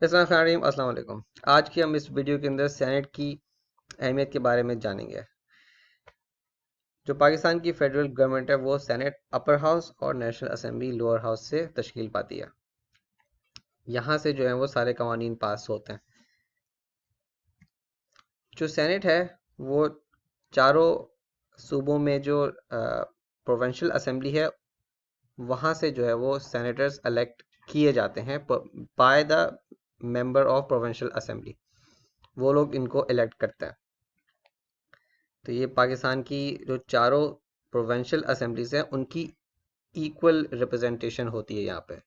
अस्सलाम वालेकुम। आज की हम इस वीडियो के अंदर सेनेट की अहमियत के बारे में जानेंगे। जो पाकिस्तान की फेडरल गवर्नमेंट है वो सेनेट अपर हाउस और नेशनल असेंबली लोअर हाउस से तश्कील पाती है। यहाँ से जो है वो सारे कवानीन पास होते हैं। जो सेनेट है वो चारों सूबों में जो प्रोविंशियल असेंबली है वहाँ से जो है वो सेनेटर्स इलेक्ट किए जाते हैं by the member of provincial assembly. वो लोग इनको इलेक्ट करते हैं। तो ये पाकिस्तान की जो चारों प्रोविंशियल असेंबलीज हैं उनकी इक्वल रिप्रेजेंटेशन होती है यहाँ पे।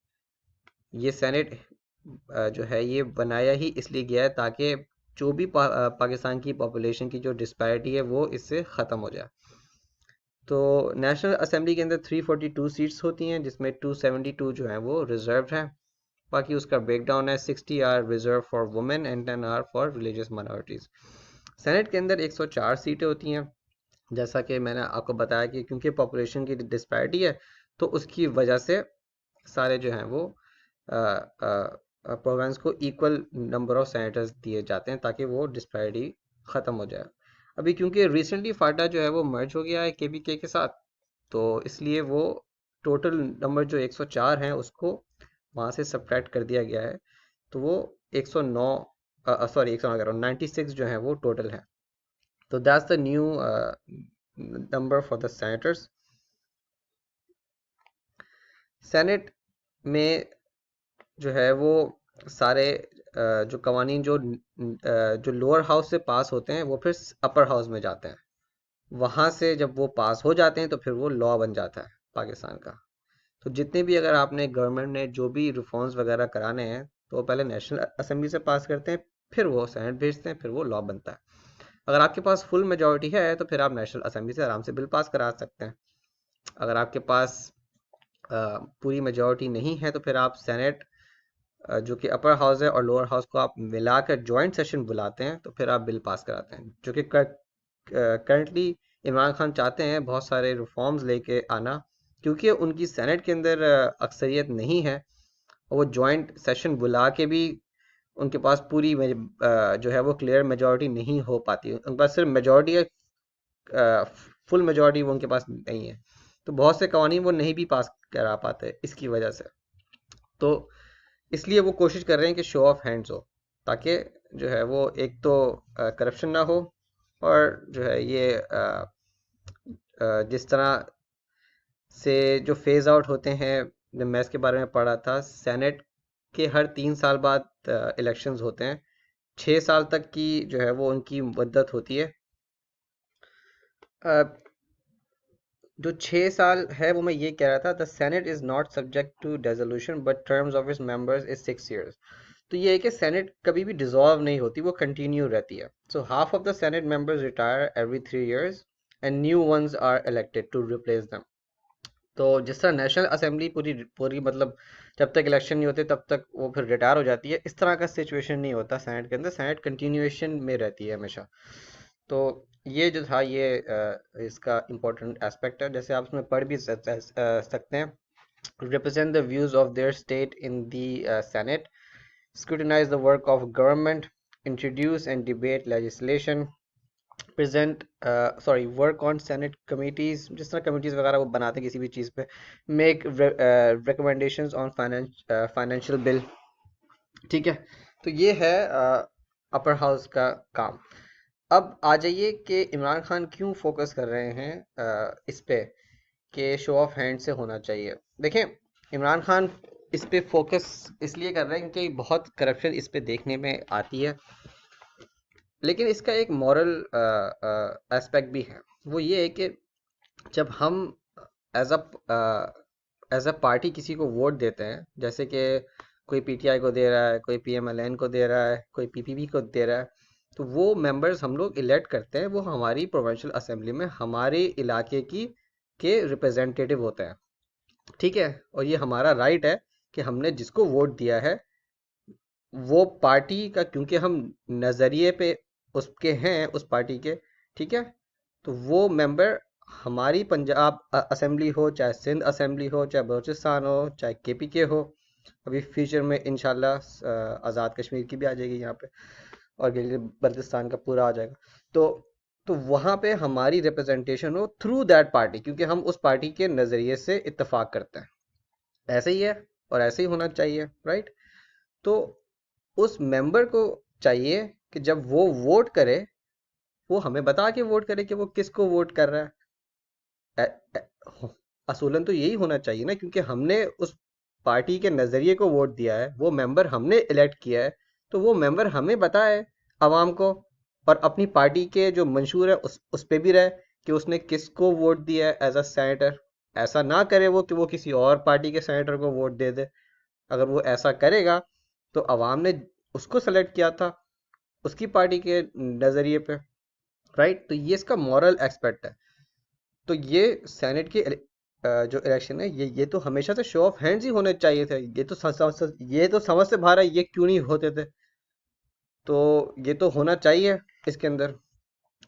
ये सेनेट जो है ये बनाया ही इसलिए गया है ताकि जो भी पाकिस्तान की पॉपुलेशन की जो डिस्पैरिटी है वो इससे ख़त्म हो जाए। तो नेशनल असेंबली के अंदर 342 सीट्स होती हैं जिसमें 272 जो हैं वो रिजर्व्ड हैं। बाकी उसका ब्रेकडाउन है 60 are reserved for women and 10 are for religious minorities. Senate के अंदर 104 सीटें होती हैं। जैसा कि मैंने आपको बताया कि क्योंकि पॉपुलेशन की डिस्पैरिटी है तो उसकी वजह से सारे जो हैं वो प्रोविंस को इक्वल नंबर ऑफ सेनेटर्स दिए जाते हैं ताकि वो डिस्पैरिटी ख़त्म हो जाए। अभी क्योंकि रिसेंटली फाटा जो है वो मर्ज हो गया है केपीके के साथ, तो इसलिए वो टोटल नंबर जो 104 हैं उसको वहाँ से सब्ट्रैक्ट कर दिया गया है। तो वो 109 सॉरी 109 कह रहा हूँ 96 जो है वो टोटल है। तो that's the new number for the senators. Senate में जो है वो सारे जो कवानीन जो लोअर हाउस से पास होते हैं वो फिर अपर हाउस में जाते हैं। वहाँ से जब वो पास हो जाते हैं तो फिर वो लॉ बन जाता है पाकिस्तान का। तो जितने भी अगर आपने गवर्नमेंट ने जो भी रिफॉर्म्स वगैरह कराने हैं तो वो पहले नेशनल असेंबली से पास करते हैं, फिर वो सेनेट भेजते हैं, फिर वो लॉ बनता है। अगर आपके पास फुल मेजोरिटी है तो फिर आप नेशनल असेंबली से आराम से बिल पास करा सकते हैं। अगर आपके पास पूरी मेजोरिटी नहीं है तो फिर आप सेनेट जो कि अपर हाउस है और लोअर हाउस को आप मिलाकर जॉइंट सेशन बुलाते हैं तो फिर आप बिल पास कराते हैं। जो कि करंटली इमरान खान चाहते हैं बहुत सारे रिफॉर्म्स लेके आना, क्योंकि उनकी सेनेट के अंदर अक्सरियत नहीं है। और वो जॉइंट सेशन बुला के भी उनके पास पूरी जो है वो क्लियर मेजोरिटी नहीं हो पाती। उनके पास सिर्फ मेजोरिटी है, फुल मेजोरिटी वो उनके पास नहीं है। तो बहुत से कवानीन वो नहीं भी पास करा पाते इसकी वजह से। तो इसलिए वो कोशिश कर रहे हैं कि शो ऑफ हैंड्स हो, ताकि जो है वो एक तो करप्शन ना हो, और जो है ये जिस तरह से जो फेज आउट होते हैं, जब मैं इसके बारे में पढ़ा था, सेनेट के हर 3 साल बाद इलेक्शंस होते हैं। 6 साल तक की जो है वो उनकी मुद्दत होती है। जो 6 साल है वो मैं ये कह रहा था, the senate is not subject to dissolution but terms of its members is 6 years। तो ये है कि सेनेट कभी भी डिसॉल्व नहीं होती, वो कंटिन्यू रहती है। So half of the senate members retire every 3 years and new ones are elected to replace them. तो जिस तरह नेशनल असेंबली पूरी पूरी मतलब जब तक इलेक्शन नहीं होते तब तक वो फिर रिटायर हो जाती है, इस तरह का सिचुएशन नहीं होता सेनेट के अंदर। सेनेट कंटिन्यूएशन में रहती है हमेशा। तो ये जो था ये इसका इम्पोर्टेंट एस्पेक्ट है। जैसे आप उसमें पढ़ भी सकते हैं, represent the views of their state in the Senate, scrutinize the work of government, introduce and debate legislation, present work on Senate committees, जिस तरह कमिटीज वगैरह वो बनाते हैं किसी भी चीज़ पे, make recommendations on financial bill। ठीक है, तो ये है अपर हाउस का काम। अब आ जाइए कि इमरान खान क्यों फोकस कर रहे हैं इस पे कि शो ऑफ हैंड से होना चाहिए। देखें, इमरान खान इस पे फोकस इसलिए कर रहे हैं क्योंकि बहुत करप्शन इस पे देखने में आती है। लेकिन इसका एक मॉरल एस्पेक्ट भी है। वो ये है कि जब हम एज अ पार्टी किसी को वोट देते हैं, जैसे कि कोई पीटीआई को दे रहा है, कोई पीएमएलएन को दे रहा है, कोई पीपीपी को दे रहा है, तो वो मेंबर्स हम लोग इलेक्ट करते हैं, वो हमारी प्रोविंशियल असेंबली में हमारे इलाके की के रिप्रेजेंटेटिव होते हैं। ठीक है, और ये हमारा राइट है कि हमने जिसको वोट दिया है वो पार्टी का, क्योंकि हम नज़रिए पे उसके हैं उस पार्टी के। ठीक है, तो वो मेंबर हमारी पंजाब असेंबली हो, चाहे सिंध असेंबली हो, चाहे बलूचिस्तान हो, चाहे केपीके हो, अभी फ्यूचर में इंशाल्लाह आज़ाद कश्मीर की भी आ जाएगी यहाँ पे, और गिलगित बल्तिस्तान का पूरा आ जाएगा। तो वहाँ पे हमारी रिप्रेजेंटेशन हो थ्रू दैट पार्टी, क्योंकि हम उस पार्टी के नज़रिए से इत्तेफाक करते हैं। ऐसे ही है, और ऐसे ही होना चाहिए, राइट। तो उस मेंबर को चाहिए कि जब वो वोट करे, वो हमें बता के वोट करे कि वो किसको वोट कर रहा है। ए- ए- असूलन तो यही होना चाहिए ना, क्योंकि हमने उस पार्टी के नज़रिए को वोट दिया है, वो मेंबर हमने इलेक्ट किया है, तो वो मेंबर हमें बताए आवाम को, और अपनी पार्टी के जो मंशूर है उस पे भी रहे कि उसने किसको वोट दिया है एज अ सेनेटर। ऐसा ना करे वो कि वो किसी और पार्टी के सेनेटर को वोट दे दे। अगर वो ऐसा करेगा तो अवाम ने उसको सेलेक्ट किया था उसकी पार्टी के नज़रिए पे, राइट। तो ये इसका मॉरल एस्पेक्ट है। तो ये सेनेट के जो इलेक्शन है, ये तो हमेशा से शो ऑफ हैंड्स ही होने चाहिए थे। ये तो समझ से बाहर है ये क्यों नहीं होते थे। तो ये तो होना चाहिए इसके अंदर।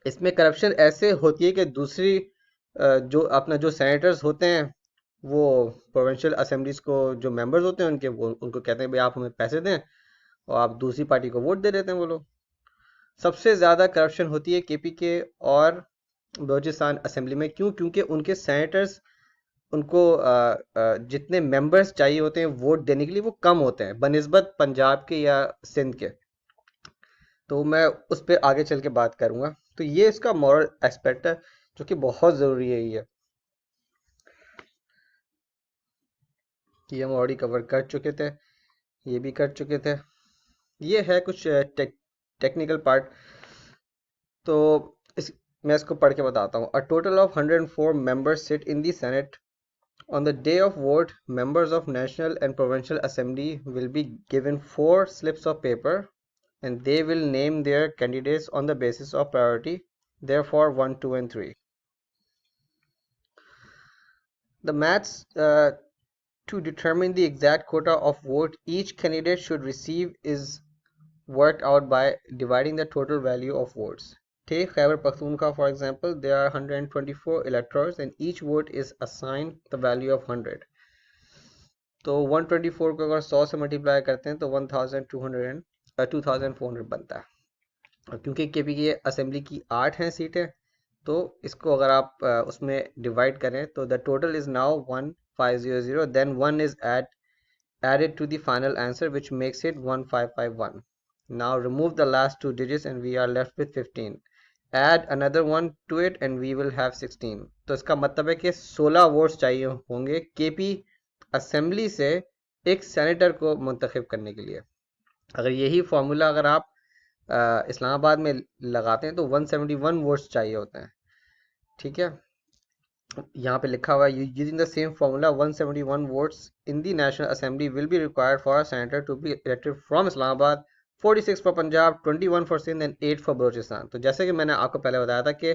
इसमें करप्शन ऐसे होती है कि दूसरी जो अपना जो सेनेटर्स होते हैं, वो प्रोविंशियल असेंबलीज को जो मेंबर्स होते हैं उनके, वो उनको कहते हैं भाई आप हमें पैसे दें, और आप दूसरी पार्टी को वोट दे देते हैं वो लोग। सबसे ज़्यादा करप्शन होती है केपी के और बलूचिस्तान असेंबली में। क्यों? क्योंकि उनके सेनेटर्स, उनको जितने मेंबर्स चाहिए होते हैं वोट देने के लिए, वो कम होते हैं बनिस्बत पंजाब के या सिंध के। तो मैं उस पर आगे चल के बात करूंगा। तो ये इसका मॉरल एस्पेक्ट है जो कि बहुत ज़रूरी है। ये हम ऑलरेडी कवर कर चुके थे, ये भी कर चुके थे। ये है कुछ टेक्निकल पार्ट। तो इस मैं इसको पढ़ के बताता हूँ। A total of 104 members sit in the senate on the day of vote. Members of National and Provincial Assembly will be given 4 slips of paper, and they will name their candidates on the basis of priority, therefore 1, 2 and 3. The maths to determine the exact quota of vote each candidate should receive is worked out by dividing the total value of votes. Take Khyber Pakhtunkhwa for example. There are 124 electors and each vote is assigned the value of 100. तो 124 को अगर 100 से multiply करते हैं तो 2400 बनता है। और क्योंकि केपी की असेंबली की 8 हैं सीटें, तो इसको अगर आप उसमें डिवाइड करें तो the total is now 1500, then 1 is added to the final answer which makes it 1551. Now remove the last two digits and we are left with 15. Add another one to it and we will have 16. तो इसका मतलब है कि 16 votes चाहिए होंगे KP assembly से एक senator को मुंतखब करने के लिए। अगर यही फॉर्मूला अगर आप इस्लामाबाद में लगाते हैं तो 171 वोट्स चाहिए होते हैं। ठीक है, यहाँ पे लिखा हुआ है using the same formula 171 votes in the national assembly will be required for a senator to be elected from Islamabad, 46 for Punjab, 21 for Sindh and 8 for Balochistan. तो जैसे कि मैंने आपको पहले बताया था कि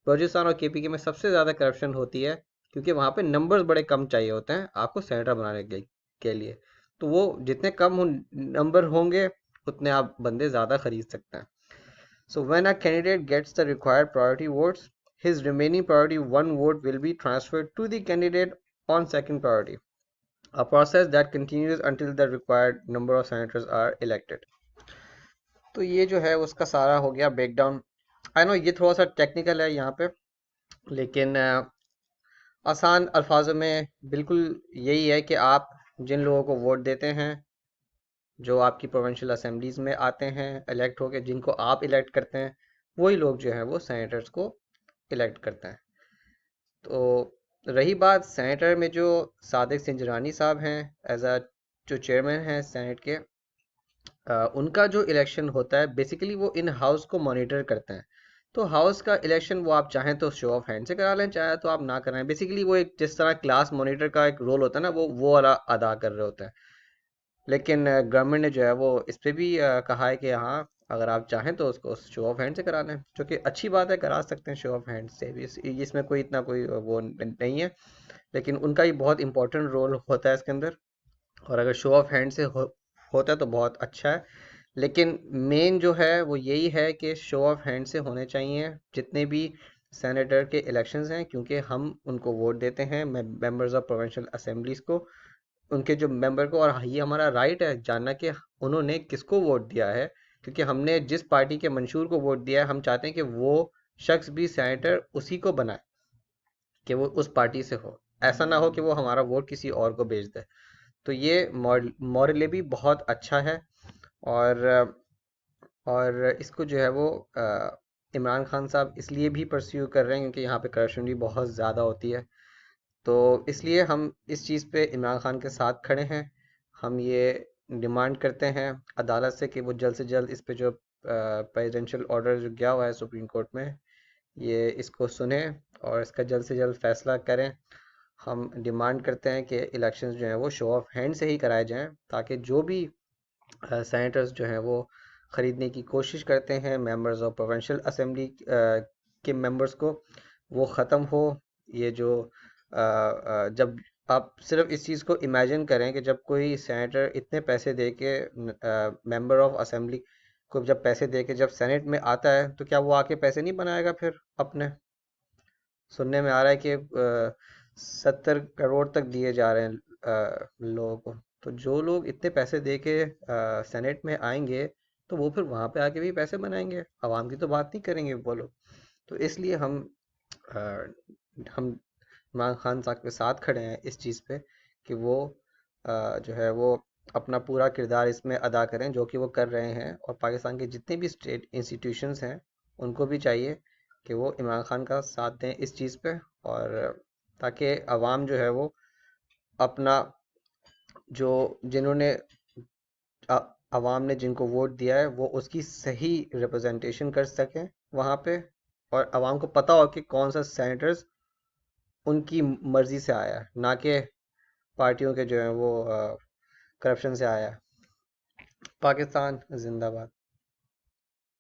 बलूचिस्तान और केपी के में सबसे ज़्यादा करप्शन होती है, क्योंकि वहाँ पे नंबर्स बड़े कम चाहिए होते हैं आपको सेनेटर बनाने के लिए। तो वो जितने कम नंबर होंगे उतने आप बंदे ज़्यादा खरीद सकते हैं। So when a candidate gets the required priority votes, his remaining priority one vote will be transferred to the candidate on second priority, a process that continues until the required number of senators are elected. तो ये जो है उसका सारा हो गया breakdown. I know ये थोड़ा सा टेक्निकल है यहाँ पे, लेकिन आसान अल्फाजों में बिल्कुल यही है कि आप जिन लोगों को वोट देते हैं, जो आपकी प्रोविंशियल असेंबलीज में आते हैं इलेक्ट होके, जिनको आप इलेक्ट करते हैं, वही लोग जो हैं वो सेनेटर्स को इलेक्ट करते हैं। तो रही बात सेनेटर में जो सादिक सिंजरानी साहब हैं एज अ जो चेयरमैन हैं सेनेट के, उनका जो इलेक्शन होता है बेसिकली वो इन हाउस को मॉनिटर करते हैं। तो हाउस का इलेक्शन वो आप चाहें तो शो ऑफ हैंड से करा लें, चाहे तो आप ना कराएं। बेसिकली वो एक जिस तरह क्लास मॉनिटर का एक रोल होता है ना, वो वाला अदा कर रहे होते हैं। लेकिन गवर्नमेंट ने जो है वो इस पे भी कहा है कि हाँ अगर आप चाहें तो उसको शो ऑफ हैंड से करा लें, जो कि अच्छी बात है, करा सकते हैं शो ऑफ हैंड से भी। इसमें कोई इतना कोई वो नहीं है, लेकिन उनका ही बहुत इंपॉर्टेंट रोल होता है इसके अंदर। और अगर शो ऑफ हैंड से होता है तो बहुत अच्छा है। लेकिन मेन जो है वो यही है कि शो ऑफ हैंड से होने चाहिए जितने भी सेनेटर के इलेक्शंस हैं, क्योंकि हम उनको वोट देते हैं मेंबर्स ऑफ प्रोविंशियल असेंबलीज को। उनके जो मेंबर को, और ये हमारा राइट है जानना कि उन्होंने किसको वोट दिया है, क्योंकि हमने जिस पार्टी के मंशूर को वोट दिया है हम चाहते हैं कि वो शख्स भी सेनेटर उसी को बनाए, कि वो उस पार्टी से हो। ऐसा ना हो कि वो हमारा वोट किसी और को भेज दे। तो ये मॉरली भी बहुत अच्छा है। और और इसको जो है वो इमरान खान साहब इसलिए भी परस्यू कर रहे हैं क्योंकि यहाँ पे करप्शन भी बहुत ज़्यादा होती है। तो इसलिए हम इस चीज़ पे इमरान खान के साथ खड़े हैं। हम ये डिमांड करते हैं अदालत से कि वो जल्द से जल्द इस पे जो प्रेसिडेंशियल ऑर्डर जो गया हुआ है सुप्रीम कोर्ट में, ये इसको सुने और इसका जल्द से जल्द फैसला करें। हम डिमांड करते हैं कि इलेक्शंस जो हैं वो शो ऑफ हैंड से ही कराए जाएं, ताकि जो भी सेनेटर्स जो हैं वो ख़रीदने की कोशिश करते हैं मेंबर्स ऑफ प्रोविंशियल असेंबली के मेंबर्स को, वो ख़त्म हो। ये जो जब आप सिर्फ इस चीज़ को इमेजिन करें कि जब कोई सेनेटर इतने पैसे दे के मेंबर ऑफ असेंबली को जब पैसे दे के जब सेनेट में आता है, तो क्या वो आके पैसे नहीं बनाएगा फिर अपने? सुनने में आ रहा है कि 70 करोड़ तक दिए जा रहे हैं लोगों को। तो जो लोग इतने पैसे दे के सेनेट में आएंगे, तो वो फिर वहां पे आके भी पैसे बनाएंगे, आवाम की तो बात नहीं करेंगे वो लोग। तो इसलिए अ, हम इमरान खान साहब के साथ खड़े हैं इस चीज़ पे कि वो जो है वो अपना पूरा किरदार इसमें अदा करें जो कि वो कर रहे हैं, और पाकिस्तान के जितने भी स्टेट इंस्टीट्यूशंस हैं उनको भी चाहिए कि वो इमरान खान का साथ दें इस चीज़ पे, और ताकि अवाम जो है वो अपना जो जिन्होंने अवाम ने जिनको वोट दिया है वो उसकी सही रिप्रेजेंटेशन कर सकें वहाँ पे, और अवाम को पता हो कि कौन सा सेनेटर्स उनकी मर्जी से आया है, ना कि पार्टियों के जो है वो करप्शन से आया है। पाकिस्तान जिंदाबाद।